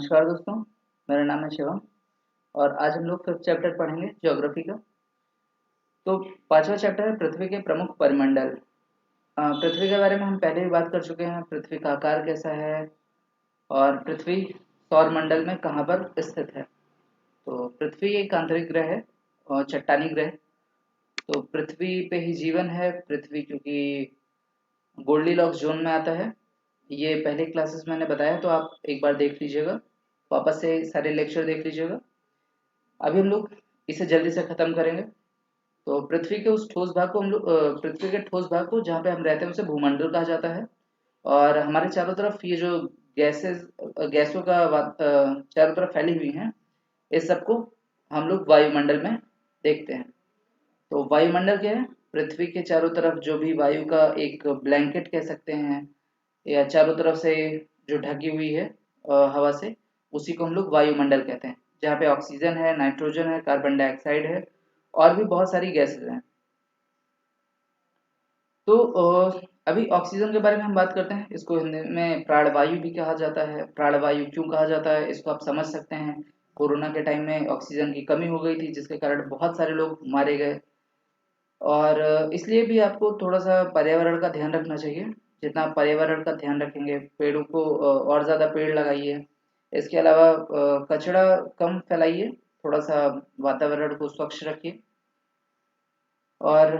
नमस्कार दोस्तों, मेरा नाम है शिवम और आज हम लोग फिफ्थ चैप्टर पढ़ेंगे ज्योग्राफी का। तो पांचवा चैप्टर है पृथ्वी के प्रमुख परिमंडल। पृथ्वी के बारे में हम पहले भी बात कर चुके हैं। पृथ्वी का आकार कैसा है और पृथ्वी सौर मंडल में कहाँ पर स्थित है। तो पृथ्वी एक आंतरिक ग्रह है और चट्टानी ग्रह। तो पृथ्वी पे ही जीवन है। पृथ्वी क्योंकि गोल्डीलॉक्स जोन में आता है। ये पहले क्लासेस मैंने बताया, तो आप एक बार देख लीजिएगा, वापस से सारे लेक्चर देख लीजिएगा। अभी हम लोग इसे जल्दी से खत्म करेंगे। तो पृथ्वी के उस ठोस भाग को हम लोग पृथ्वी के ठोस भाग को जहाँ पे हम रहते हैं उसे भूमंडल कहा जाता है। और हमारे चारों तरफ ये जो गैसों का चारों तरफ फैली हुई हैं, इस सबको हम लोग वायुमंडल में देखते हैं। तो वायुमंडल क्या है? पृथ्वी के चारों तरफ जो भी वायु का एक ब्लैंकेट कह सकते हैं, या चारों तरफ से जो ढकी हुई है हवा से, उसी को हम लोग वायुमंडल कहते हैं। जहाँ पे ऑक्सीजन है, नाइट्रोजन है, कार्बन डाइऑक्साइड है और भी बहुत सारी गैसेज हैं। तो अभी ऑक्सीजन के बारे में हम बात करते हैं। इसको हिंदी में प्राणवायु भी कहा जाता है। प्राणवायु क्यों कहा जाता है इसको आप समझ सकते हैं। कोरोना के टाइम में ऑक्सीजन की कमी हो गई थी, जिसके कारण बहुत सारे लोग मारे गए। और इसलिए भी आपको थोड़ा सा पर्यावरण का ध्यान रखना चाहिए। जितना आप पर्यावरण का ध्यान रखेंगे, पेड़ों को और ज़्यादा पेड़ लगाइए। इसके अलावा कचरा कम फैलाइए, थोड़ा सा वातावरण को स्वच्छ रखिए। और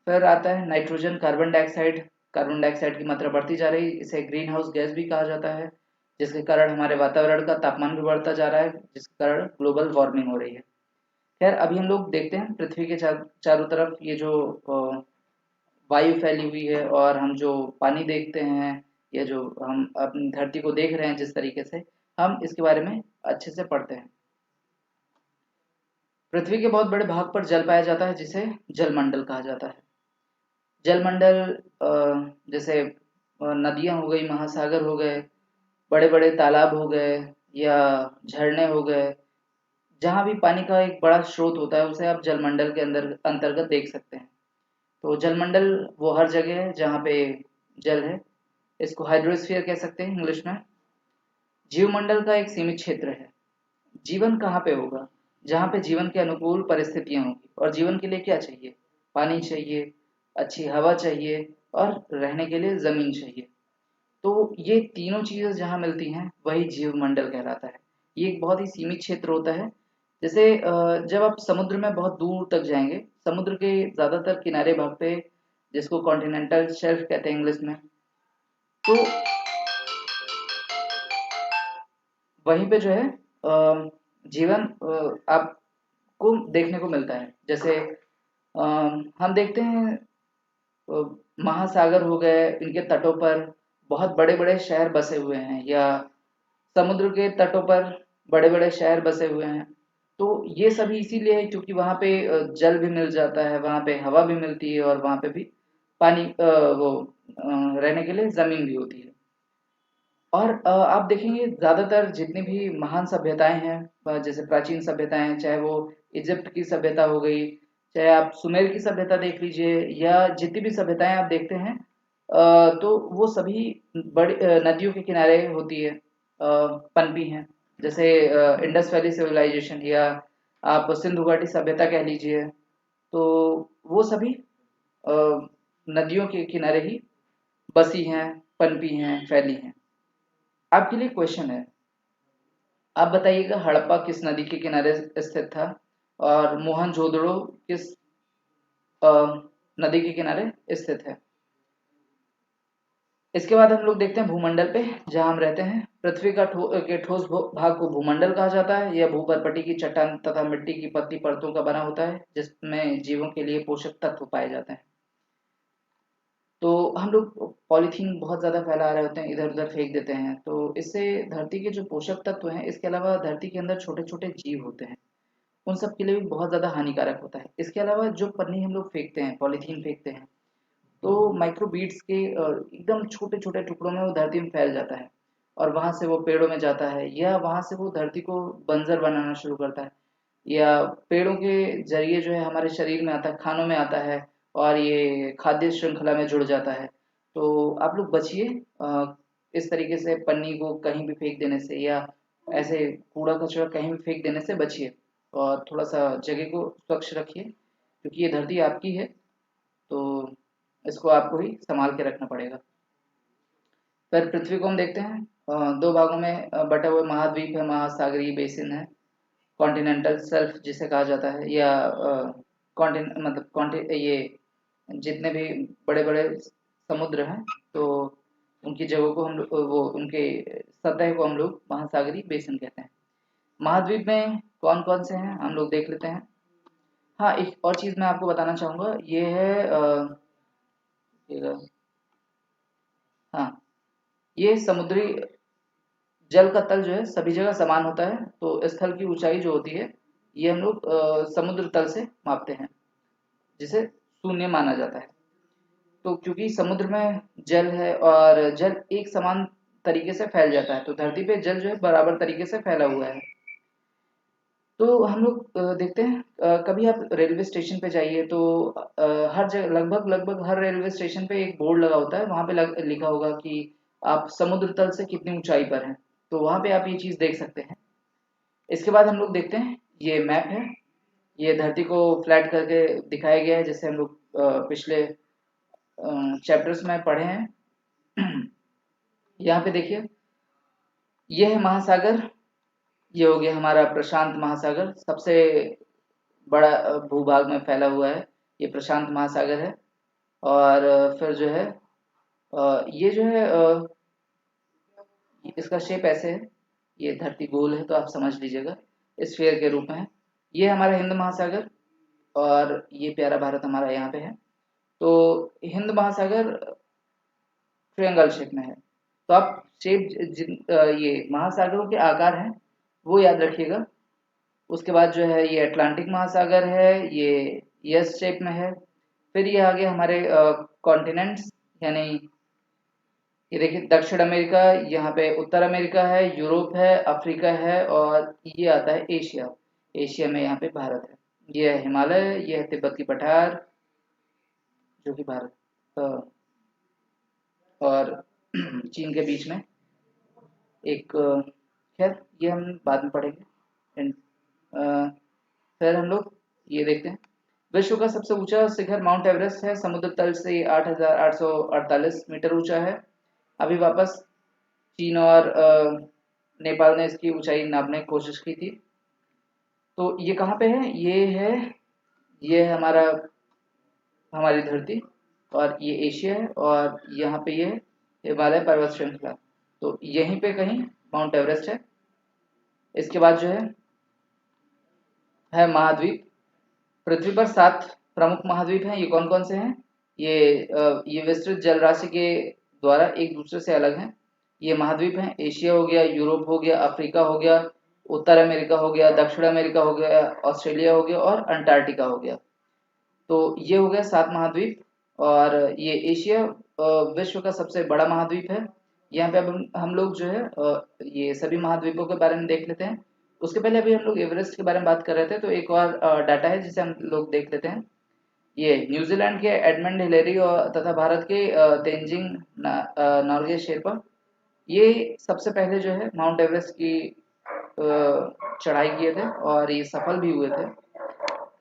फिर आता है नाइट्रोजन, कार्बन डाइऑक्साइड की मात्रा बढ़ती जा रही, इसे ग्रीन हाउस गैस भी कहा जाता है, जिसके कारण हमारे वातावरण का तापमान भी बढ़ता जा रहा है, जिसके कारण ग्लोबल वार्मिंग हो रही है। खैर, अभी हम लोग देखते हैं पृथ्वी के चारों तरफ ये जो वायु फैली हुई है, और हम जो पानी देखते हैं, या जो हम अपनी धरती को देख रहे हैं जिस तरीके से, हम इसके बारे में अच्छे से पढ़ते हैं। पृथ्वी के बहुत बड़े भाग पर जल पाया जाता है, जिसे जलमंडल कहा जाता है। जलमंडल जैसे नदियाँ हो गई, महासागर हो गए, बड़े बड़े तालाब हो गए, या झरने हो गए, जहाँ भी पानी का एक बड़ा स्रोत होता है, उसे आप जलमंडल के अंदर अंतर्गत देख सकते हैं। तो जलमंडल वो हर जगह है जहाँ पे जल है। इसको हाइड्रोस्फीयर कह सकते हैं इंग्लिश में। जीवमंडल का एक सीमित क्षेत्र है। जीवन कहाँ पे होगा? जहाँ पे जीवन के अनुकूल परिस्थितियाँ होंगी। और जीवन के लिए क्या चाहिए? पानी चाहिए, अच्छी हवा चाहिए, और रहने के लिए ज़मीन चाहिए। तो ये तीनों चीज़ें जहाँ मिलती हैं, वही जीवमंडल कहलाता है। ये एक बहुत ही सीमित क्षेत्र होता है। जैसे जब आप समुद्र में बहुत दूर तक जाएंगे, समुद्र के ज़्यादातर किनारे भाग पे, जिसको कॉन्टिनेंटल शेल्फ कहते हैं इंग्लिश में, तो वहीं पे जो है जीवन आपको देखने को मिलता है। जैसे हम देखते हैं अ, महासागर हो गए, इनके तटों पर बहुत बड़े बड़े शहर बसे हुए हैं, या समुद्र के तटों पर बड़े बड़े शहर बसे हुए हैं। तो ये सभी इसीलिए है क्योंकि वहाँ पे जल भी मिल जाता है, वहाँ पे हवा भी मिलती है, और वहाँ पे भी पानी रहने के लिए ज़मीन भी होती है। और आप देखेंगे ज़्यादातर जितनी भी महान सभ्यताएं हैं, जैसे प्राचीन सभ्यताएं हैं, चाहे वो इजिप्ट की सभ्यता हो गई, चाहे आप सुमेर की सभ्यता देख लीजिए, या जितनी भी सभ्यताएं आप देखते हैं, तो वो सभी बड़ी नदियों के किनारे होती है, पनपी हैं। जैसे इंडस वैली सिविलाइजेशन, या आप सिंधु घाटी सभ्यता कह लीजिए, तो वो सभी अ, नदियों के किनारे ही बसी हैं, पनपी हैं, फैली हैं। आपके लिए क्वेश्चन है, आप बताइएगा हड़प्पा किस नदी के किनारे स्थित था, और मोहनजोदड़ो किस अ, नदी के किनारे स्थित है। इसके बाद हम लोग देखते हैं भूमंडल पे, जहाँ हम रहते हैं। पृथ्वी का के ठोस भाग को भूमंडल कहा जाता है। यह भूपर्पटी की चट्टान तथा मिट्टी की पतली परतों का बना होता है, जिसमें जीवों के लिए पोषक तत्व पाए जाते हैं। तो हम लोग पॉलीथीन बहुत ज़्यादा फैला रहे होते हैं, इधर उधर फेंक देते हैं, तो इससे धरती के जो पोषक तत्व हैं, इसके अलावा धरती के अंदर छोटे छोटे जीव होते हैं, उन सब के लिए भी बहुत ज़्यादा हानिकारक होता है। इसके अलावा जो पन्नी हम लोग फेंकते हैं, पॉलीथीन फेंकते हैं, तो माइक्रोबीट्स के एकदम छोटे छोटे टुकड़ों में वो धरती में फैल जाता है, और वहाँ से वो पेड़ों में जाता है, या वहाँ से वो धरती को बंजर बनाना शुरू करता है, या पेड़ों के जरिए जो है हमारे शरीर में आता है, खानों में आता है, और ये खाद्य श्रृंखला में जुड़ जाता है। तो आप लोग बचिए इस तरीके से पन्नी को कहीं भी फेंक देने से, या ऐसे कूड़ा कचरा कहीं भी फेंक देने से बचिए और थोड़ा सा जगह को स्वच्छ रखिए, क्योंकि ये धरती आपकी है, तो इसको आपको ही संभाल के रखना पड़ेगा। फिर पृथ्वी को हम देखते हैं, दो भागों में बटे हुए महाद्वीप है, महासागरीय बेसिन है, कॉन्टिनेंटल शेल्फ जिसे कहा जाता है, या कॉन्टिन मतलब ये जितने भी बड़े बड़े समुद्र हैं, तो उनकी जगहों को वो उनके सतह को हम लोग महासागरीय बेसिन कहते हैं। महाद्वीप में कौन कौन से हैं हम लोग देख लेते हैं। हाँ, एक और चीज़ मैं आपको बताना चाहूँगा, ये है हाँ, ये समुद्री जल का तल जो है सभी जगह समान होता है, तो स्थल की ऊंचाई जो होती है ये हम लोग समुद्र तल से मापते हैं, जिसे शून्य माना जाता है। तो क्योंकि समुद्र में जल है और जल एक समान तरीके से फैल जाता है, तो धरती पे जल जो है बराबर तरीके से फैला हुआ है। तो हम लोग देखते हैं, कभी आप रेलवे स्टेशन पे जाइए तो हर जगह लगभग लगभग हर रेलवे स्टेशन पे एक बोर्ड लगा होता है, वहाँ पे लिखा होगा कि आप समुद्र तल से कितनी ऊंचाई पर हैं, तो वहाँ पे आप ये चीज़ देख सकते हैं। इसके बाद हम लोग देखते हैं, ये मैप है, ये धरती को फ्लैट करके दिखाया गया है, जैसे हम लोग पिछले चैप्टर्स में पढ़े हैं। यहाँ पे देखिए, ये है महासागर, ये हो गया हमारा प्रशांत महासागर, सबसे बड़ा भूभाग में फैला हुआ है, ये प्रशांत महासागर है। और फिर जो है ये जो है इसका शेप ऐसे है, ये धरती गोल है तो आप समझ लीजिएगा स्फीयर के रूप में है। ये हमारा हिंद महासागर और ये प्यारा भारत हमारा यहाँ पे है। तो हिंद महासागर ट्रायंगल शेप में है, तो आप शेप ये महासागरों के आकार हैं वो याद रखिएगा। उसके बाद जो है ये अटलांटिक महासागर है, ये यस शेप में है। फिर ये आगे हमारे कॉन्टिनेंट्स, यानी ये देखिए दक्षिण अमेरिका, यहाँ पे उत्तर अमेरिका है, यूरोप है, अफ्रीका है, और ये आता है एशिया। एशिया में यहाँ पे भारत है, ये है हिमालय, ये है तिब्बत की पठार जो कि भारत और चीन के बीच में एक खैर ये हम बाद में पढ़ेंगे। फिर हम लोग ये देखते हैं, विश्व का सबसे ऊंचा शिखर माउंट एवरेस्ट है, समुद्र तल से 8,848 मीटर ऊंचा है। अभी वापस चीन और नेपाल ने इसकी ऊंचाई नापने की कोशिश की थी। तो ये कहाँ पे है, ये है हमारी धरती, और ये एशिया है, और यहाँ पे ये हिमालय पर्वत श्रृंखला, तो यहीं पे कहीं माउंट एवरेस्ट है। इसके बाद जो है महाद्वीप। पृथ्वी पर 7 प्रमुख महाद्वीप हैं, ये कौन कौन से हैं, ये विस्तृत जल राशि के द्वारा एक दूसरे से अलग हैं। ये महाद्वीप हैं, एशिया हो गया, यूरोप हो गया, अफ्रीका हो गया, उत्तर अमेरिका हो गया, दक्षिण अमेरिका हो गया, ऑस्ट्रेलिया हो गया और अंटार्कटिका हो गया। तो ये हो गया 7 महाद्वीप। और ये एशिया विश्व का सबसे बड़ा महाद्वीप है। यहाँ पे अब हम लोग जो है ये सभी महाद्वीपों के बारे में देख लेते हैं। उसके पहले अभी हम लोग एवरेस्ट के बारे में बात कर रहे थे, तो एक और डाटा है जिसे हम लोग देख लेते हैं। ये न्यूजीलैंड के एडमंड हिलेरी और तथा भारत के तेंजिंग नॉर्गे शेरपा, ये सबसे पहले जो है माउंट एवरेस्ट की चढ़ाई किए थे और ये सफल भी हुए थे।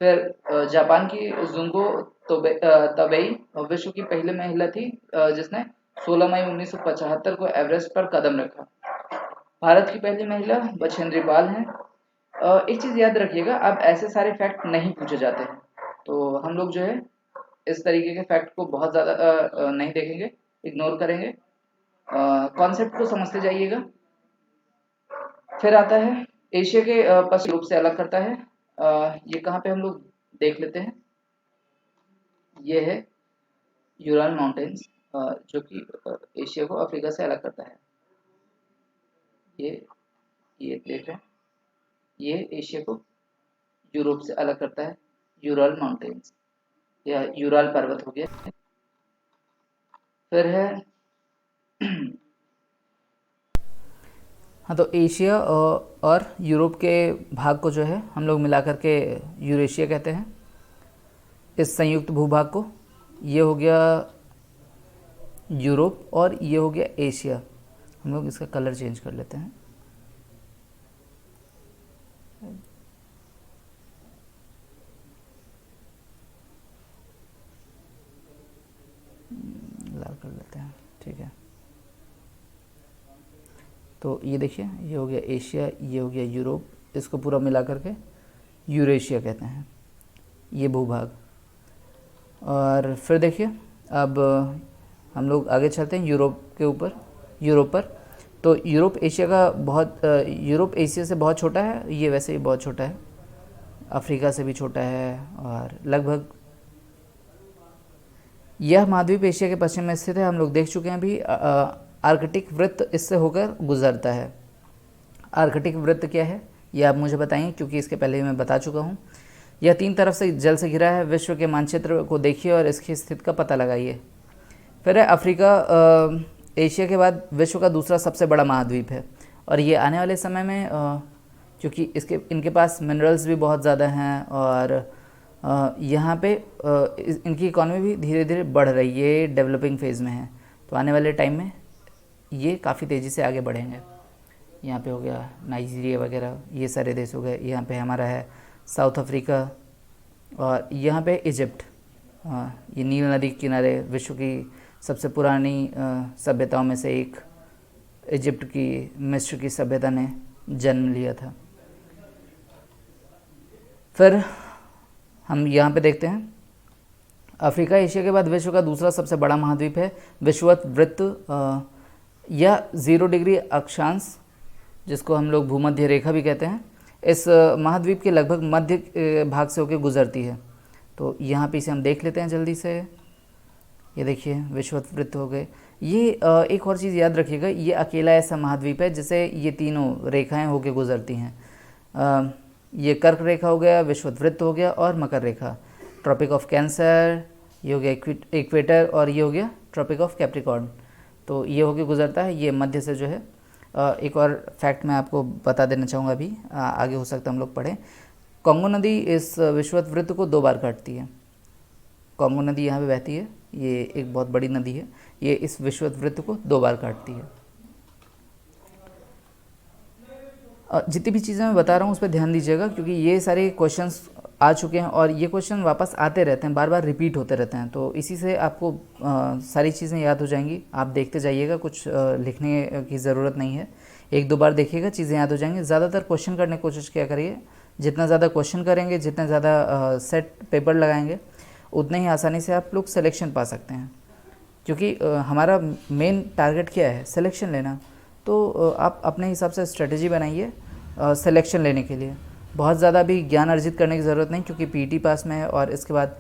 फिर जापान की जुंगो तबेई विश्व की पहली महिला थी जिसने 16 मई 1975 को एवरेस्ट पर कदम रखा। भारत की पहली महिला बछेंद्री पाल हैं। एक चीज़ याद रखिएगा, अब ऐसे सारे फैक्ट नहीं पूछे जाते हैं, तो हम लोग जो है इस तरीके के फैक्ट को बहुत ज़्यादा नहीं देखेंगे, इग्नोर करेंगे, कॉन्सेप्ट को समझते जाइएगा। फिर आता है एशिया के पश्चिम रूप से अलग करता है, ये कहाँ पे हम लोग देख लेते हैं। ये है यूराल माउंटेन्स, जो कि एशिया को अफ्रीका से अलग करता है। ये देख रहे हैं, ये एशिया को यूरोप से अलग करता है, यूराल माउंटेन्स या यूराल पर्वत हो गया। फिर है हाँ, तो एशिया और यूरोप के भाग को जो है हम लोग मिला करके यूरेशिया कहते हैं, इस संयुक्त भूभाग को। ये हो गया यूरोप और ये हो गया एशिया। हम लोग इसका कलर चेंज कर लेते हैं। कर लेते हैं, ठीक है। तो ये देखिए, ये हो गया एशिया, ये हो गया यूरोप, इसको पूरा मिला करके यूरेशिया कहते हैं, ये भूभाग। और फिर देखिए, अब हम लोग आगे चलते हैं यूरोप के ऊपर, यूरोप पर। तो यूरोप एशिया का बहुत यूरोप एशिया से बहुत छोटा है, ये वैसे ही बहुत छोटा है, अफ्रीका से भी छोटा है, और लगभग यह महाद्वीप एशिया के पश्चिम में स्थित है। हम लोग देख चुके हैं अभी, आर्कटिक वृत्त इससे होकर गुजरता है। आर्कटिक वृत्त क्या है ये आप मुझे बताइए, क्योंकि इसके पहले ही मैं बता चुका हूँ। यह 3 तरफ से जल से घिरा है। विश्व के मानचित्र को देखिए और इसकी स्थिति का पता लगाइए। फिर है अफ्रीका, एशिया के बाद विश्व का दूसरा सबसे बड़ा महाद्वीप है, और ये आने वाले समय में क्योंकि इनके पास मिनरल्स भी बहुत ज़्यादा हैं, और यहाँ पे इनकी इकॉनमी भी धीरे धीरे बढ़ रही है, ये डेवलपिंग फेज़ में है। तो आने वाले टाइम में ये काफ़ी तेज़ी से आगे बढ़ेंगे। यहाँ पे हो गया नाइजीरिया वगैरह, ये सारे देश हो गए। यहाँ पे हमारा है साउथ अफ्रीका, और यहाँ पे इजिप्ट, ये नील नदी के किनारे विश्व की सबसे पुरानी सभ्यताओं में से एक इजिप्ट की, मिस्र की सभ्यता ने जन्म लिया था। फिर हम यहाँ पे देखते हैं, अफ्रीका एशिया के बाद विश्व का दूसरा सबसे बड़ा महाद्वीप है। विषुवत वृत्त या 0 डिग्री अक्षांश, जिसको हम लोग भूमध्य रेखा भी कहते हैं, इस महाद्वीप के लगभग मध्य भाग से होकर गुजरती है। तो यहाँ पे इसे हम देख लेते हैं जल्दी से। ये देखिए विषुवत वृत्त हो गए। ये एक और चीज़ याद रखिएगा, ये अकेला ऐसा महाद्वीप है जिसे ये तीनों रेखाएं होकर गुजरती हैं। ये कर्क रेखा हो गया, विषुवत वृत्त हो गया, और मकर रेखा, ट्रॉपिक ऑफ कैंसर, ये हो गया इक्वेटर, और ये हो गया ट्रॉपिक ऑफ कैप्रिकॉर्न। तो ये होके गुजरता है, ये मध्य से जो है। एक और फैक्ट मैं आपको बता देना चाहूँगा, अभी आगे हो सकता है हम लोग पढ़ें। कांगो नदी इस विषुवत वृत्त को 2 बार काटती है। कांगो नदी यहाँ पे बहती है, ये एक बहुत बड़ी नदी है, ये इस विषुवत वृत्त को 2 बार काटती है। जितनी भी चीज़ें मैं बता रहा हूँ उस पर ध्यान दीजिएगा, क्योंकि ये सारे क्वेश्चंस आ चुके हैं और ये क्वेश्चन वापस आते रहते हैं, बार बार रिपीट होते रहते हैं। तो इसी से आपको सारी चीज़ें याद हो जाएंगी। आप देखते जाइएगा, कुछ लिखने की ज़रूरत नहीं है, 1-2 बार देखिएगा, चीज़ें याद हो जाएंगी। ज़्यादातर क्वेश्चन करने की कोशिश किया करिए। जितना ज़्यादा क्वेश्चन करेंगे, जितना ज़्यादा सेट पेपर लगाएंगे, उतने ही आसानी से आप लोग सिलेक्शन पा सकते हैं। क्योंकि हमारा मेन टारगेट क्या है, सिलेक्शन लेना। तो आप अपने हिसाब से स्ट्रेटजी बनाइए सिलेक्शन लेने के लिए। बहुत ज़्यादा भी ज्ञान अर्जित करने की ज़रूरत नहीं, क्योंकि पीटी पास में है और इसके बाद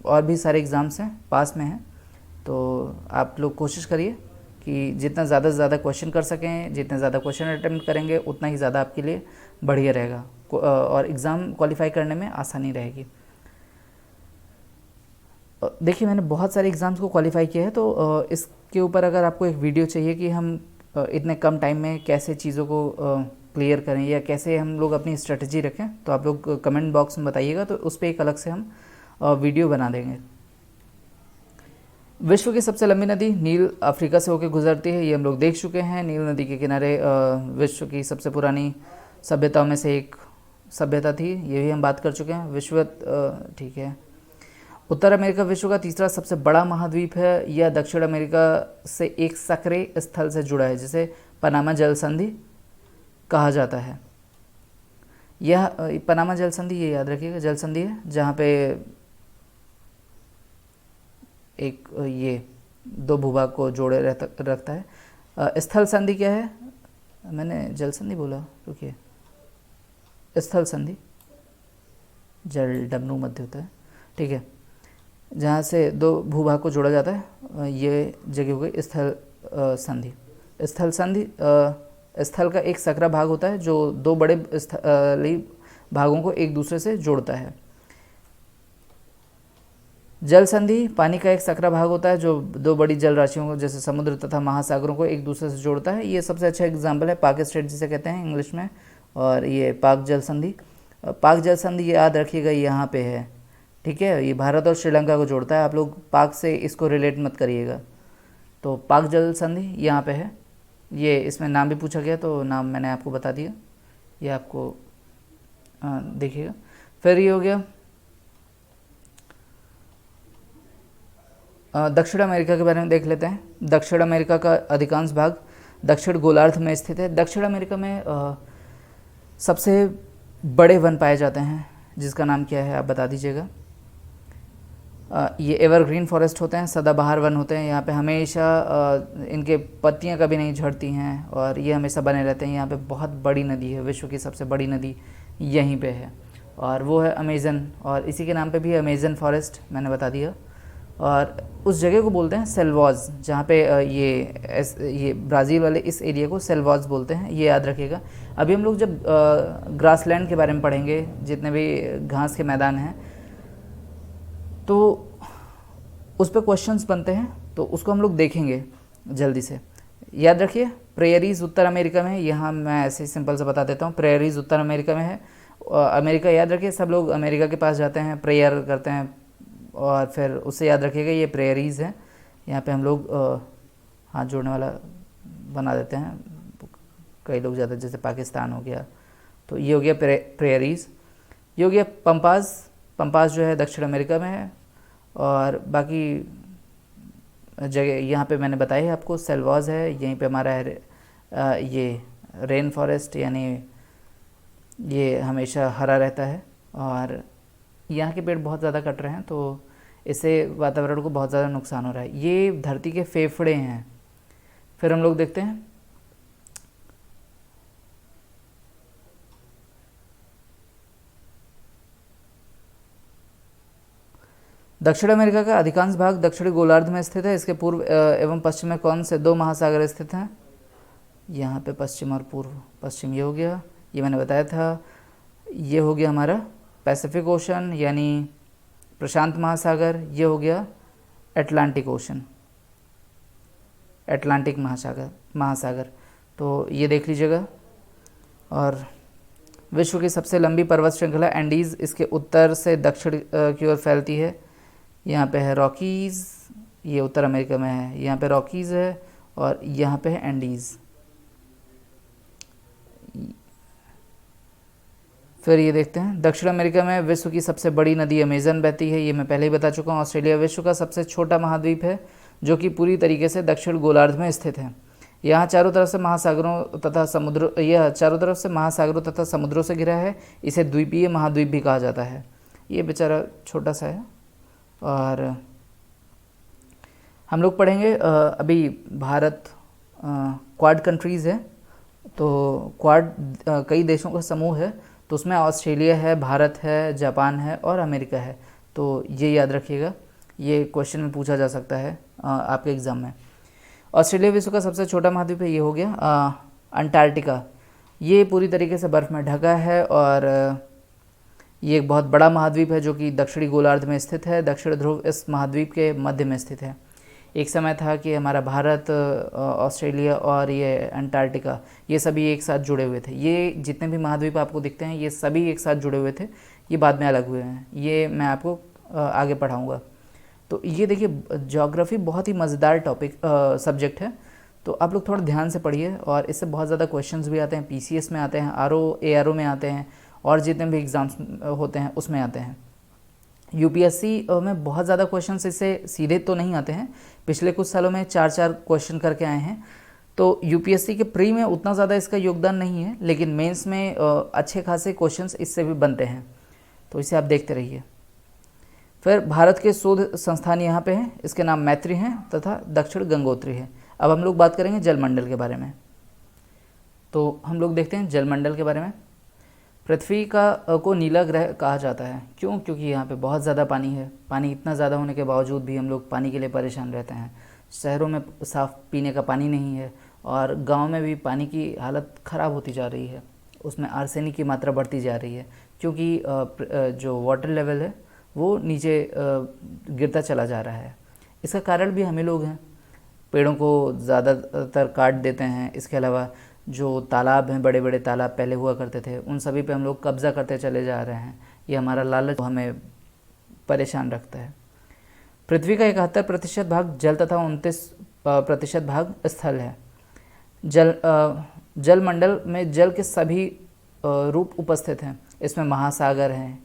और भी सारे एग्ज़ाम्स हैं पास में हैं। तो आप लोग कोशिश करिए कि जितना ज़्यादा से ज़्यादा क्वेश्चन कर सकें, जितने ज़्यादा क्वेश्चन अटेम्प्ट करेंगे उतना ही ज़्यादा आपके लिए बढ़िया रहेगा, और एग्ज़ाम क्वालिफाई करने में आसानी रहेगी। देखिए मैंने बहुत सारे एग्ज़ाम्स को क्वालिफाई किया है, तो इसके ऊपर अगर आपको एक वीडियो चाहिए कि हम इतने कम टाइम में कैसे चीज़ों को क्लियर करें या कैसे हम लोग अपनी स्ट्रेटजी रखें, तो आप लोग कमेंट बॉक्स में बताइएगा, तो उस पर एक अलग से हम वीडियो बना देंगे। विश्व की सबसे लंबी नदी नील अफ्रीका से होकर गुजरती है, ये हम लोग देख चुके हैं। नील नदी के किनारे विश्व की सबसे पुरानी सभ्यताओं में से एक सभ्यता थी, ये भी हम बात कर चुके हैं। विश्वत ठीक है। उत्तर अमेरिका विश्व का तीसरा सबसे बड़ा महाद्वीप है। यह दक्षिण अमेरिका से एक सक्रिय स्थल से जुड़ा है, जिसे पनामा जल संधि कहा जाता है। यह पनामा जल संधि, ये याद रखिएगा, जल संधि है जहाँ पे एक ये 2 भूभाग को जोड़े रखता है। स्थल संधि क्या है, मैंने जल संधि बोला, रुकिए, स्थल संधि, जल डमरू मध्य होता है, ठीक है, जहाँ से 2 भूभाग को जोड़ा जाता है, ये जगह हो गई स्थल संधि। स्थल संधि स्थल का एक सकरा भाग होता है जो 2 बड़े भागों को एक दूसरे से जोड़ता है। जल संधि पानी का एक सकरा भाग होता है जो 2 बड़ी जल राशियों को, जैसे समुद्र तथा महासागरों को, एक दूसरे से जोड़ता है। ये सबसे अच्छा एग्जाम्पल है पाक स्टेट जिसे कहते हैं इंग्लिश में, और ये पाक जल संधि। पाक जल संधि ये याद रखिएगा यहाँ पे है, ठीक है, ये भारत और श्रीलंका को जोड़ता है। आप लोग पाक से इसको रिलेट मत करिएगा। तो पाक जल संधि यहाँ पे है, ये इसमें नाम भी पूछा गया तो नाम मैंने आपको बता दिया, ये आपको देखिएगा। फिर ये हो गया दक्षिण अमेरिका के बारे में देख लेते हैं। दक्षिण अमेरिका का अधिकांश भाग दक्षिण गोलार्ध में स्थित है। दक्षिण अमेरिका में सबसे बड़े वन पाए जाते हैं, जिसका नाम क्या है आप बता दीजिएगा। ये एवरग्रीन फॉरेस्ट होते हैं, सदाबहार वन होते हैं। यहाँ पे हमेशा इनके पत्तियाँ कभी नहीं झड़ती हैं और ये हमेशा बने रहते हैं। यहाँ पे बहुत बड़ी नदी है, विश्व की सबसे बड़ी नदी यहीं पे है और वो है अमेज़न, और इसी के नाम पे भी अमेज़न फॉरेस्ट मैंने बता दिया। और उस जगह को बोलते हैं सेल्वाज, जहाँ पे ये ब्राज़ील वाले इस एरिया को सेल्वाज बोलते हैं, ये याद रखिएगा। अभी हम लोग जब ग्रासलैंड के बारे में पढ़ेंगे, जितने भी घास के मैदान हैं, तो उस पर क्वेश्चंस बनते हैं, तो उसको हम लोग देखेंगे जल्दी से। याद रखिए, प्रेयरीज उत्तर अमेरिका में है। यहाँ मैं ऐसे ही सिंपल से बता देता हूँ, प्रेयरीज उत्तर अमेरिका में है। अमेरिका याद रखिए, सब लोग अमेरिका के पास जाते हैं, प्रेयर करते हैं, और फिर उससे याद रखिएगा ये प्रेयरीज़ हैं। यहाँ पे हम लोग हाथ जोड़ने वाला बना देते हैं, कई लोग जाते हैं, जैसे पाकिस्तान हो गया, तो ये हो गया प्रेयरीज़। ये हो गया पंपास जो है दक्षिण अमेरिका में है। और बाकी जगह यहाँ पे मैंने बताई है आपको, सेल्वाज है, यहीं पे हमारा है ये रेन फॉरेस्ट, यानी ये हमेशा हरा रहता है। और यहाँ के पेड़ बहुत ज़्यादा कट रहे हैं, तो इससे वातावरण को बहुत ज़्यादा नुकसान हो रहा है। ये धरती के फेफड़े हैं। फिर हम लोग देखते हैं दक्षिण अमेरिका का अधिकांश भाग दक्षिणी गोलार्ध में स्थित है। इसके पूर्व एवं पश्चिम में कौन से दो महासागर स्थित हैं? यहाँ पे पश्चिम और पूर्व। पश्चिम ये हो गया, ये मैंने बताया था। ये हो गया हमारा पैसिफिक ओशन यानी प्रशांत महासागर। ये हो गया अटलांटिक ओशन, अटलांटिक महासागर। तो ये देख लीजिएगा। और विश्व की सबसे लंबी पर्वत श्रृंखला एंडीज़ इसके उत्तर से दक्षिण की ओर फैलती है। यहाँ पे है रॉकीज़, ये उत्तर अमेरिका में है। यहाँ पे रॉकीज़ है और यहाँ पे है एंडीज़। फिर ये देखते हैं, दक्षिण अमेरिका में विश्व की सबसे बड़ी नदी अमेज़न बहती है। ये मैं पहले ही बता चुका हूँ। ऑस्ट्रेलिया विश्व का सबसे छोटा महाद्वीप है, जो कि पूरी तरीके से दक्षिण गोलार्ध में स्थित है। यहाँ चारों तरफ से महासागरों तथा समुद्रों से घिरा है। इसे द्वीपीय महाद्वीप भी कहा जाता है। ये बेचारा छोटा सा है। और हम लोग पढ़ेंगे अभी भारत क्वाड कंट्रीज़ है, तो क्वाड कई देशों का समूह है। तो उसमें ऑस्ट्रेलिया है, भारत है, जापान है और अमेरिका है। तो ये याद रखिएगा, ये क्वेश्चन में पूछा जा सकता है आपके एग्ज़ाम में। ऑस्ट्रेलिया विश्व का सबसे छोटा महाद्वीप है। ये हो गया अंटार्कटिका। ये पूरी तरीके से बर्फ़ में ढका है और ये एक बहुत बड़ा महाद्वीप है, जो कि दक्षिणी गोलार्ध में स्थित है। दक्षिण ध्रुव इस महाद्वीप के मध्य में स्थित है। एक समय था कि हमारा भारत, ऑस्ट्रेलिया और ये अंटार्कटिका, ये सभी एक साथ जुड़े हुए थे। ये जितने भी महाद्वीप आपको दिखते हैं, ये सभी एक साथ जुड़े हुए थे। ये बाद में अलग हुए हैं, ये मैं आपको आगे पढ़ाऊँगा। तो ये देखिए, ज्योग्राफी बहुत ही मज़ेदार सब्जेक्ट है। तो आप लोग थोड़ा ध्यान से पढ़िए, और इससे बहुत ज़्यादा क्वेश्चंस भी आते हैं। PCS में आते हैं, ARO में आते हैं, और जितने भी एग्ज़ाम्स होते हैं उसमें आते हैं। UPSC में बहुत ज़्यादा क्वेश्चंस इससे सीधे तो नहीं आते हैं। पिछले कुछ सालों में 4-4 क्वेश्चन करके आए हैं। तो UPSC के प्री में उतना ज़्यादा इसका योगदान नहीं है, लेकिन मेंस में अच्छे खासे क्वेश्चंस इससे भी बनते हैं। तो इसे आप देखते रहिए। फिर भारत के शोध संस्थान यहाँ पे हैं। इसके नाम मैत्री हैं तथा दक्षिण गंगोत्री है। अब हम लोग बात करेंगे जलमंडल के बारे में। तो हम लोग देखते हैं जलमंडल के बारे में। पृथ्वी को नीला ग्रह कहा जाता है। क्यों? क्योंकि यहाँ पे बहुत ज़्यादा पानी है। पानी इतना ज़्यादा होने के बावजूद भी हम लोग पानी के लिए परेशान रहते हैं। शहरों में साफ़ पीने का पानी नहीं है, और गांव में भी पानी की हालत ख़राब होती जा रही है। उसमें आर्सेनिक की मात्रा बढ़ती जा रही है, क्योंकि जो वाटर लेवल है वो नीचे गिरता चला जा रहा है। इसका कारण भी हमें लोग हैं, पेड़ों को ज़्यादातर काट देते हैं। इसके अलावा जो तालाब हैं, बड़े बड़े तालाब पहले हुआ करते थे, उन सभी पे हम लोग कब्ज़ा करते चले जा रहे हैं। ये हमारा लालच हमें परेशान रखता है। पृथ्वी का 71% भाग जल तथा 29% भाग स्थल है। जलमंडल में जल के सभी रूप उपस्थित हैं। इसमें महासागर हैं,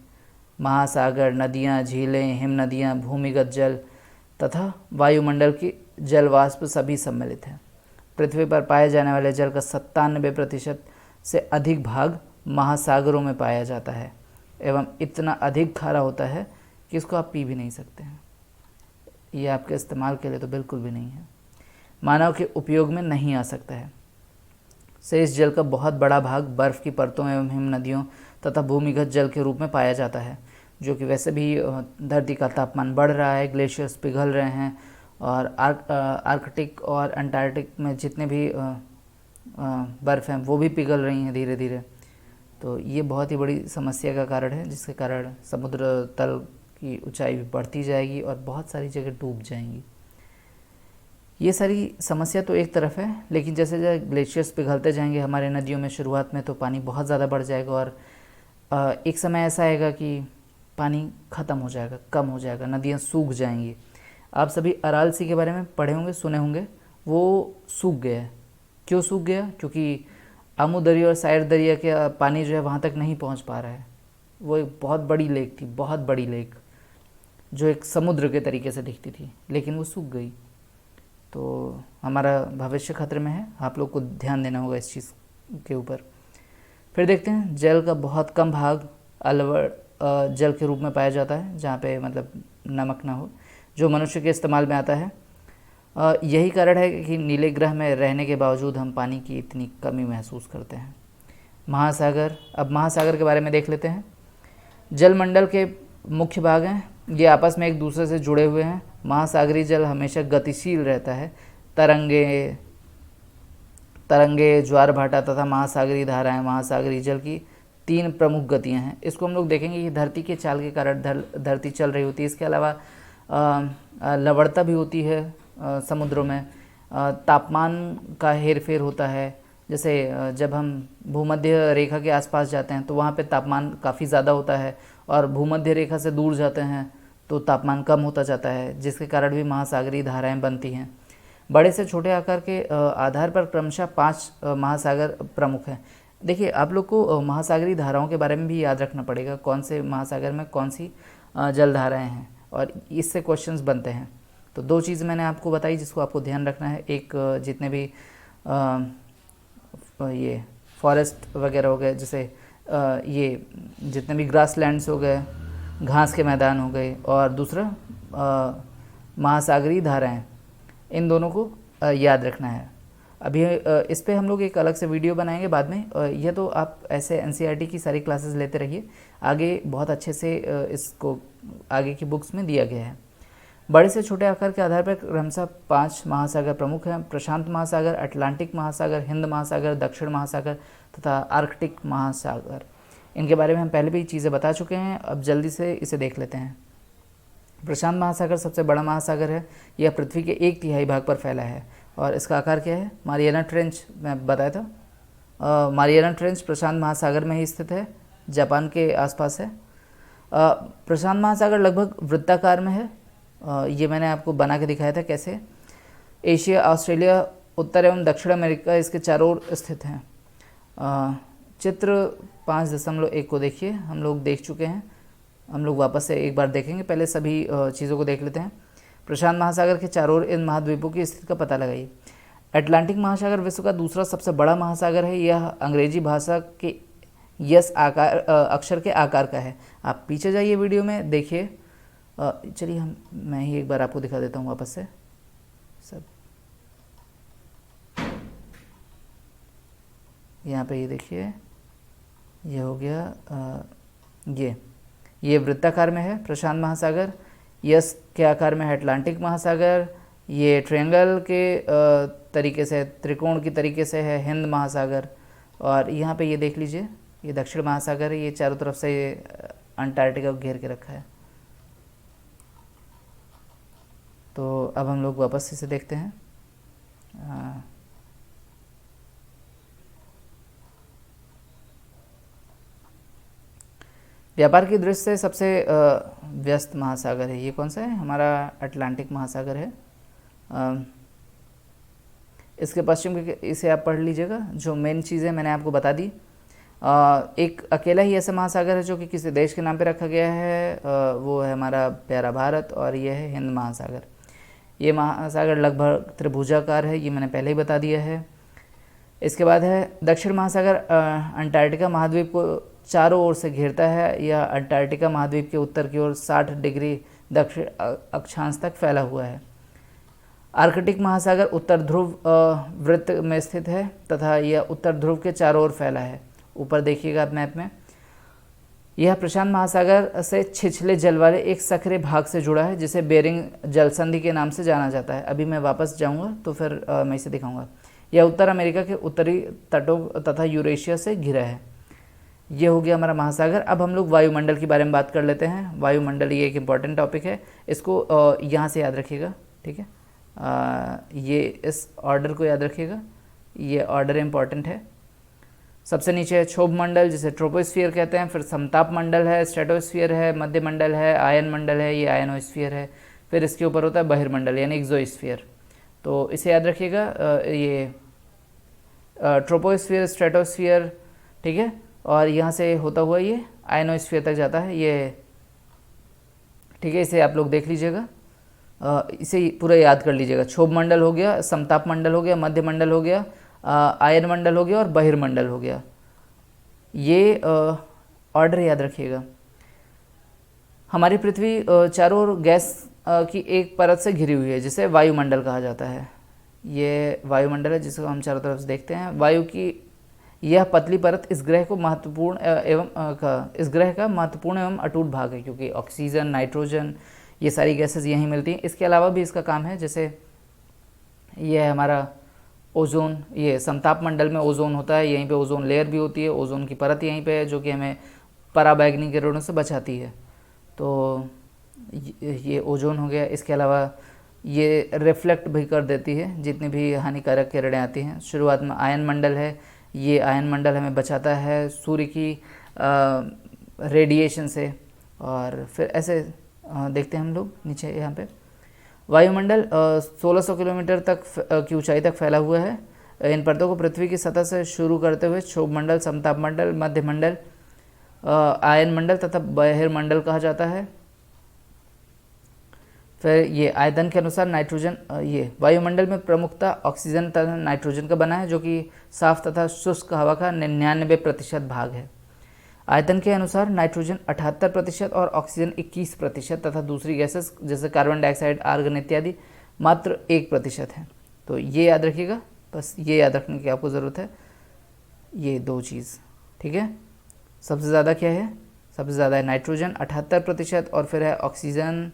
महासागर, नदियाँ, झीलें, हिम नदियाँ, भूमिगत जल, तथा वायुमंडल की जल वाष्प सभी सम्मिलित है। पृथ्वी पर पाए जाने वाले जल का 97% से अधिक भाग महासागरों में पाया जाता है एवं इतना अधिक खारा होता है कि इसको आप पी भी नहीं सकते हैं। ये आपके इस्तेमाल के लिए तो बिल्कुल भी नहीं है, मानव के उपयोग में नहीं आ सकता है। शेष जल का बहुत बड़ा भाग बर्फ़ की परतों एवं हिम नदियों तथा भूमिगत जल के रूप में पाया जाता है, जो कि वैसे भी धरती का तापमान बढ़ रहा है, ग्लेशियर्स पिघल रहे हैं और आर्कटिक और अंटार्कटिक में जितने भी बर्फ़ हैं वो भी पिघल रही हैं धीरे धीरे। तो ये बहुत ही बड़ी समस्या का कारण है, जिसके कारण समुद्र तल की ऊंचाई भी बढ़ती जाएगी और बहुत सारी जगह डूब जाएंगी। ये सारी समस्या तो एक तरफ है, लेकिन जैसे जैसे ग्लेशियर्स पिघलते जाएंगे हमारे नदियों में शुरुआत में तो पानी बहुत ज़्यादा बढ़ जाएगा और एक समय ऐसा आएगा कि पानी ख़त्म हो जाएगा, कम हो जाएगा, नदियाँ सूख जाएंगी। आप सभी अराल सी के बारे में पढ़े होंगे, सुने होंगे, वो सूख गया है। क्यों सूख गया? क्योंकि आमू दरिया और सायर दरिया के पानी जो है वहाँ तक नहीं पहुँच पा रहा है। वो एक बहुत बड़ी लेक थी, बहुत बड़ी लेक, जो एक समुद्र के तरीके से दिखती थी, लेकिन वो सूख गई। तो हमारा भविष्य खतरे में है, आप लोग को ध्यान देना होगा इस चीज़ के ऊपर। फिर देखते हैं, जल का बहुत कम भाग अलवर जल के रूप में पाया जाता है, जहाँ पे मतलब नमक ना हो, जो मनुष्य के इस्तेमाल में आता है। यही कारण है कि नीले ग्रह में रहने के बावजूद हम पानी की इतनी कमी महसूस करते हैं। महासागर, अब महासागर के बारे में देख लेते हैं। जलमंडल के मुख्य भाग हैं, ये आपस में एक दूसरे से जुड़े हुए हैं। महासागरीय जल हमेशा गतिशील रहता है। तरंगे, ज्वार भाटा तथा महासागरीय धाराएं महासागरीय जल की 3 प्रमुख गतियां हैं। इसको हम लोग देखेंगे कि धरती के चाल के कारण धरती चल रही होती है। इसके अलावा लवणता भी होती है समुद्रों में, तापमान का हेर फेर होता है। जैसे जब हम भूमध्य रेखा के आसपास जाते हैं तो वहाँ पे तापमान काफ़ी ज़्यादा होता है, और भूमध्य रेखा से दूर जाते हैं तो तापमान कम होता जाता है, जिसके कारण भी महासागरीय धाराएं बनती हैं। बड़े से छोटे आकार के आधार पर क्रमशः 5 महासागर प्रमुख हैं। देखिए, आप लोग को महासागरीय धाराओं के बारे में भी याद रखना पड़ेगा, कौन से महासागर में कौन सी जल धाराएँ हैं, और इससे क्वेश्चंस बनते हैं। तो 2 चीज़ मैंने आपको बताई जिसको आपको ध्यान रखना है। एक, जितने भी ये फॉरेस्ट वगैरह हो गए, जैसे ये जितने भी ग्रास लैंड्स हो गए, घास के मैदान हो गए, और दूसरा महासागरीय धाराएं, इन दोनों को याद रखना है। अभी इस पे हम लोग एक अलग से वीडियो बनाएंगे बाद में। यह तो आप ऐसे एनसीईआरटी की सारी क्लासेस लेते रहिए, आगे बहुत अच्छे से इसको आगे की बुक्स में दिया गया है। बड़े से छोटे आकार के आधार पर क्रमशः 5 महासागर प्रमुख हैं: प्रशांत महासागर, अटलांटिक महासागर, हिंद महासागर, दक्षिण महासागर तथा आर्कटिक महासागर। इनके बारे में हम पहले भी चीज़ें बता चुके हैं, अब जल्दी से इसे देख लेते हैं। प्रशांत महासागर सबसे बड़ा महासागर है। यह पृथ्वी के 1/3 भाग पर फैला है, और इसका आकार क्या है? मारियाना ट्रेंच मैं बताया था। मारियाना ट्रेंच प्रशांत महासागर में ही स्थित है, जापान के आसपास है। प्रशांत महासागर लगभग वृत्ताकार में है। ये मैंने आपको बना के दिखाया था कैसे। एशिया, ऑस्ट्रेलिया, उत्तर एवं दक्षिण अमेरिका इसके चारों ओर स्थित हैं। चित्र 5.1 को देखिए, हम लोग देख चुके हैं, हम लोग वापस से एक बार देखेंगे। पहले सभी चीज़ों को देख लेते हैं। प्रशांत महासागर के चारों ओर इन महाद्वीपों की स्थिति का पता लगाइए। अटलांटिक महासागर विश्व का दूसरा सबसे बड़ा महासागर है। यह अंग्रेजी भाषा के यस आकार अक्षर के आकार का है। आप पीछे जाइए वीडियो में देखिए। चलिए मैं ही एक बार आपको दिखा देता हूँ वापस से सब। यहाँ पे ये देखिए, ये हो गया। ये वृत्ताकार में है प्रशांत महासागर, यस के आकार में है अटलांटिक महासागर, ये ट्रायंगल के तरीके से, त्रिकोण की तरीके से है हिंद महासागर, और यहाँ पे ये देख लीजिए, ये दक्षिण महासागर है। ये चारों तरफ से अंटार्कटिका को घेर के रखा है। तो अब हम लोग वापस इसे देखते हैं। व्यापार की दृष्टि से सबसे व्यस्त महासागर है, ये कौन सा है? हमारा अटलांटिक महासागर है। इसके पश्चिम के, इसे आप पढ़ लीजिएगा, जो मेन चीज़ें मैंने आपको बता दी। एक अकेला ही ऐसा महासागर है जो कि किसी देश के नाम पे रखा गया है, वो है हमारा प्यारा भारत, और ये है हिंद महासागर। ये महासागर लगभग त्रिभुजाकार है, ये मैंने पहले ही बता दिया है। इसके बाद है दक्षिण महासागर अंटार्कटिका महाद्वीप को चारों ओर से घेरता है। यह अंटार्कटिका महाद्वीप के उत्तर की ओर 60 डिग्री दक्षिण अक्षांश तक फैला हुआ है। आर्कटिक महासागर उत्तर ध्रुव वृत्त में स्थित है तथा यह उत्तर ध्रुव के चारों ओर फैला है। ऊपर देखिएगा आप मैप में। यह प्रशांत महासागर से छिछले जल वाले एक सक्रिय भाग से जुड़ा है जिसे बेरिंग जलसंधि के नाम से जाना जाता है। अभी मैं वापस जाऊंगा तो फिर मैं इसे दिखाऊंगा। यह उत्तर अमेरिका के उत्तरी तटों तथा यूरेशिया से घिरा है। ये हो गया हमारा महासागर। अब हम लोग वायुमंडल के बारे में बात कर लेते हैं। वायुमंडल ये एक इम्पॉर्टेंट टॉपिक है, इसको यहाँ से याद रखिएगा, ठीक है। ये इस ऑर्डर को याद रखिएगा, ये ऑर्डर इम्पॉर्टेंट है। सबसे नीचे है क्षोभ मंडल जिसे ट्रोपोस्फियर कहते हैं, फिर समताप मंडल है, स्ट्रेटोस्फियर है, मध्य मंडल है, आयन मंडल है, ये आयनोस्फियर है, फिर इसके ऊपर होता है बहिर्मंडल यानी एक्सोस्फियर। तो इसे याद रखिएगा, ये ट्रोपोस्फियर, स्ट्रेटोस्फियर, ठीक है, और यहाँ से होता हुआ ये आयनोस्फियर तक जाता है, ये ठीक है। इसे आप लोग देख लीजिएगा, इसे पूरा याद कर लीजिएगा। क्षोभ मंडल हो गया, समताप मंडल हो गया, मध्य मंडल हो गया, आयन मंडल हो गया और बहिर्मंडल हो गया। ये ऑर्डर याद रखिएगा। हमारी पृथ्वी चारों ओर गैस की एक परत से घिरी हुई है जिसे वायुमंडल कहा जाता है। ये वायुमंडल है जिसको हम चारों तरफ से देखते हैं। वायु की यह पतली परत इस ग्रह को महत्वपूर्ण इस ग्रह का महत्वपूर्ण एवं अटूट भाग है, क्योंकि ऑक्सीजन, नाइट्रोजन, ये सारी गैसेस यहीं मिलती हैं। इसके अलावा भी इसका काम है, जैसे ये है हमारा ओजोन, ये समताप मंडल में ओजोन होता है, यहीं पे ओजोन लेयर भी होती है, ओजोन की परत यहीं पे है जो कि हमें पराबैंगनी किरणों से बचाती है। तो ये ओजोन हो गया। इसके अलावा ये रिफ्लेक्ट भी कर देती है जितनी भी हानिकारक किरणें आती हैं। शुरुआत में आयन मंडल है, ये आयन मंडल हमें बचाता है सूर्य की रेडिएशन से। और फिर ऐसे देखते हैं हम लोग नीचे यहाँ पे वायुमंडल 1600 किलोमीटर तक की ऊंचाई तक फैला हुआ है। इन परतों को पृथ्वी की सतह से शुरू करते हुए क्षोभ मंडल, समताप मंडल, मध्य मंडल, आयन मंडल तथा बहिर्मंडल कहा जाता है। फिर ये आयतन के अनुसार नाइट्रोजन, ये वायुमंडल में प्रमुखता ऑक्सीजन तथा नाइट्रोजन का बना है जो कि साफ तथा शुष्क हवा का 99% भाग है। आयतन के अनुसार नाइट्रोजन 78% और ऑक्सीजन 21% तथा दूसरी गैसेस जैसे कार्बन डाइऑक्साइड, आर्गन इत्यादि मात्र 1% है। तो ये याद रखिएगा, बस ये याद रखने की आपको ज़रूरत है, ये दो चीज़, ठीक है। सबसे ज़्यादा क्या है? सबसे ज़्यादा है नाइट्रोजन 78% और फिर है ऑक्सीजन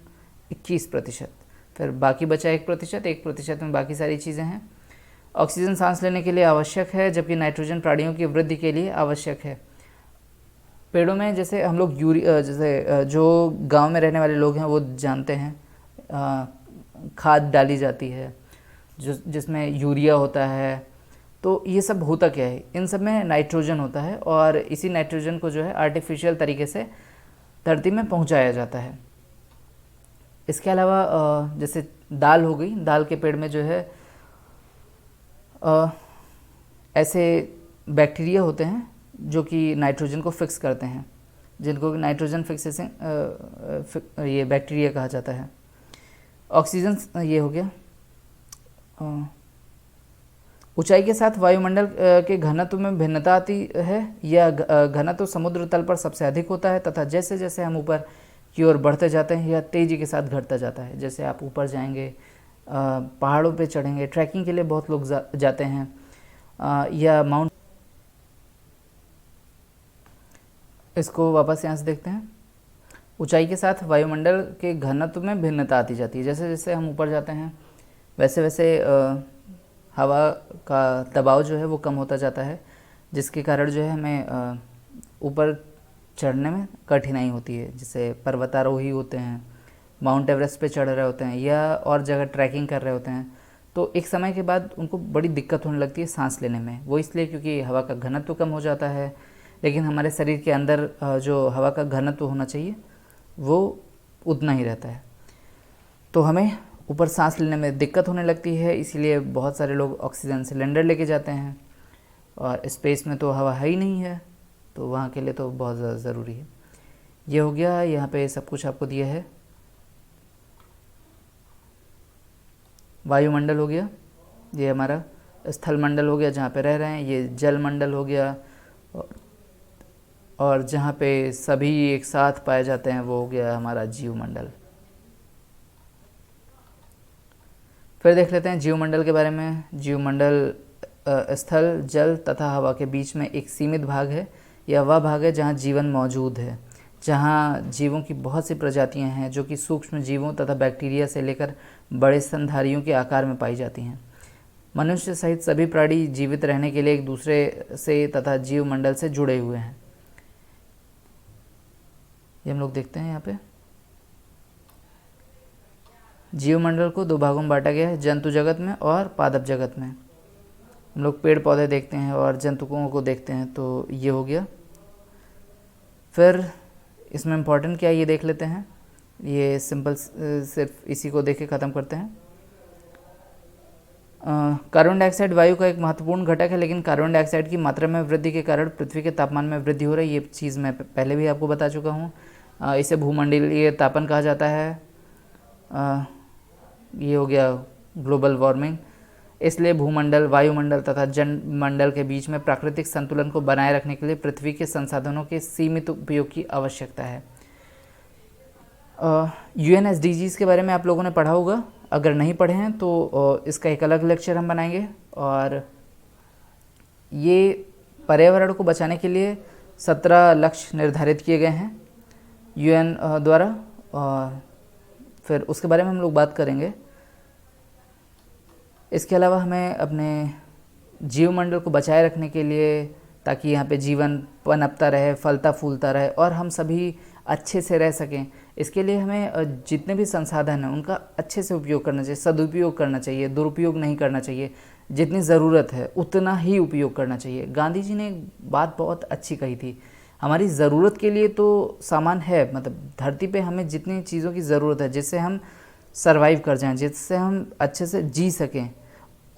21%, फिर बाकी बचा 1%, 1% में बाकी सारी चीज़ें हैं। ऑक्सीजन सांस लेने के लिए आवश्यक है जबकि नाइट्रोजन प्राणियों की वृद्धि के लिए आवश्यक है। पेड़ों में जैसे हम लोग जैसे जो गांव में रहने वाले लोग हैं वो जानते हैं, खाद डाली जाती है जिसमें यूरिया होता है। तो ये सब होता क्या है? इन सब में नाइट्रोजन होता है और इसी नाइट्रोजन को जो है आर्टिफिशियल तरीके से धरती में पहुंचाया जाता है। इसके अलावा जैसे दाल हो गई, दाल के पेड़ में जो है ऐसे बैक्टीरिया होते हैं जो कि नाइट्रोजन को फिक्स करते हैं, जिनको नाइट्रोजन फिक्सेशन ये बैक्टीरिया कहा जाता है। ऑक्सीजन ये हो गया। ऊंचाई के साथ वायुमंडल के घनत्व में भिन्नता आती है। यह घनत्व समुद्र तल पर सबसे अधिक होता है तथा जैसे जैसे हम ऊपर की ओर बढ़ते जाते हैं यह तेज़ी के साथ घटता जाता है। जैसे आप ऊपर जाएंगे, पहाड़ों पे चढ़ेंगे, ट्रैकिंग के लिए बहुत लोग जाते हैं, या माउंट, इसको वापस यहाँ से देखते हैं। ऊंचाई के साथ वायुमंडल के घनत्व में भिन्नता आती जाती है। जैसे जैसे हम ऊपर जाते हैं वैसे वैसे हवा का दबाव जो है वो कम होता जाता है, जिसके कारण जो है हमें ऊपर चढ़ने में कठिनाई होती है। जैसे पर्वतारोही होते हैं, माउंट एवरेस्ट पे चढ़ रहे होते हैं या और जगह ट्रैकिंग कर रहे होते हैं, तो एक समय के बाद उनको बड़ी दिक्कत होने लगती है सांस लेने में। वो इसलिए क्योंकि हवा का घनत्व कम हो जाता है, लेकिन हमारे शरीर के अंदर जो हवा का घनत्व होना चाहिए वो उतना ही रहता है। तो हमें ऊपर सांस लेने में दिक्कत होने लगती है, इसीलिए बहुत सारे लोग ऑक्सीजन सिलेंडर लेके जाते हैं। और स्पेस में तो हवा है ही नहीं है, तो वहाँ के लिए तो बहुत ज़्यादा ज़रूरी है। ये हो गया, यहाँ पे सब कुछ आपको दिया है। वायुमंडल हो गया, ये हमारा स्थल मंडल हो गया जहाँ पे रह रहे हैं, ये जल मंडल हो गया, और जहाँ पे सभी एक साथ पाए जाते हैं वो हो गया हमारा जीवमंडल। फिर देख लेते हैं जीवमंडल के बारे में। जीवमंडल स्थल, जल तथा हवा के बीच में एक सीमित भाग है। यह वह भाग है जहाँ जीवन मौजूद है, जहाँ जीवों की बहुत सी प्रजातियाँ हैं जो कि सूक्ष्म जीवों तथा बैक्टीरिया से लेकर बड़े स्तनधारियों के आकार में पाई जाती हैं। मनुष्य सहित सभी प्राणी जीवित रहने के लिए एक दूसरे से तथा जीवमंडल से जुड़े हुए हैं। ये हम लोग देखते हैं यहाँ पे जीवमंडल को दो भागों में बांटा गया है, जंतु जगत में और पादप जगत में। हम लोग पेड़ पौधे देखते हैं और जंतुओं को देखते हैं, तो ये हो गया। फिर इसमें इम्पोर्टेंट क्या है ये देख लेते हैं। ये सिंपल सिर्फ इसी को देख के ख़त्म करते हैं। कार्बन डाइऑक्साइड वायु का एक महत्वपूर्ण घटक है, लेकिन कार्बन डाइऑक्साइड की मात्रा में वृद्धि के कारण पृथ्वी के तापमान में वृद्धि हो रही है। ये चीज़ मैं पहले भी आपको बता चुका हूँ। इसे भूमंडलीय तापन कहा जाता है। ये हो गया ग्लोबल वार्मिंग। इसलिए भूमंडल, वायुमंडल तथा जल मंडल के बीच में प्राकृतिक संतुलन को बनाए रखने के लिए पृथ्वी के संसाधनों के सीमित उपयोग की आवश्यकता है। UNSDGs के बारे में आप लोगों ने पढ़ा होगा, अगर नहीं पढ़े हैं तो इसका एक अलग लेक्चर हम बनाएंगे। और ये पर्यावरण को बचाने के लिए 17 लक्ष्य निर्धारित किए गए हैं UN द्वारा, और फिर उसके बारे में हम लोग बात करेंगे। इसके अलावा हमें अपने जीवमंडल को बचाए रखने के लिए, ताकि यहाँ पे जीवन पनपता रहे, फलता फूलता रहे और हम सभी अच्छे से रह सकें, इसके लिए हमें जितने भी संसाधन हैं उनका अच्छे से उपयोग करना चाहिए, सदुपयोग करना चाहिए, दुरुपयोग नहीं करना चाहिए। जितनी ज़रूरत है उतना ही उपयोग करना चाहिए। गांधी जी ने एक बात बहुत अच्छी कही थी, हमारी ज़रूरत के लिए तो सामान है, मतलब धरती पे हमें जितनी चीज़ों की ज़रूरत है जिससे हम सरवाइव कर जाएं, जिससे हम अच्छे से जी सकें,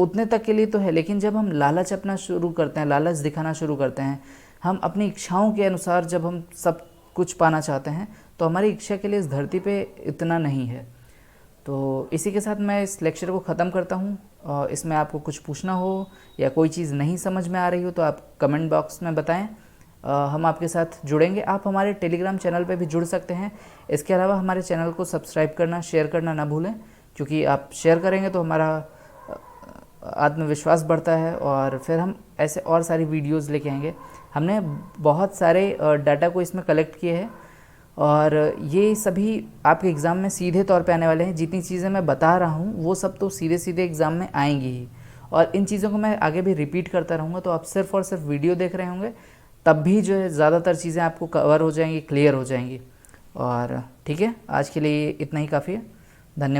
उतने तक के लिए तो है। लेकिन जब हम लालच अपना शुरू करते हैं, लालच दिखाना शुरू करते हैं, हम अपनी इच्छाओं के अनुसार जब हम सब कुछ पाना चाहते हैं, तो हमारी इच्छा के लिए इस धरती पे इतना नहीं है। तो इसी के साथ मैं इस लेक्चर को ख़त्म करता हूँ। और इसमें आपको कुछ पूछना हो या कोई चीज़ नहीं समझ में आ रही हो तो आप कमेंट बॉक्स में बताएं, हम आपके साथ जुड़ेंगे। आप हमारे टेलीग्राम चैनल पे भी जुड़ सकते हैं। इसके अलावा हमारे चैनल को सब्सक्राइब करना, शेयर करना ना भूलें, क्योंकि आप शेयर करेंगे तो हमारा आत्मविश्वास बढ़ता है और फिर हम ऐसे और सारी वीडियोस लेके आएंगे। हमने बहुत सारे डाटा को इसमें कलेक्ट किए हैं और ये सभी आपके एग्ज़ाम में सीधे तौर पे आने वाले हैं। जितनी चीज़ें मैं बता रहा हूँ वो सब तो सीधे सीधे एग्ज़ाम में आएंगी ही, और इन चीज़ों को मैं आगे भी रिपीट करता रहूँगा। तो आप सिर्फ और सिर्फ वीडियो देख रहे होंगे, तब भी जो है ज़्यादातर चीज़ें आपको कवर हो जाएंगी, क्लियर हो जाएंगी। और ठीक है, आज के लिए इतना ही काफ़ी है। धन्यवाद।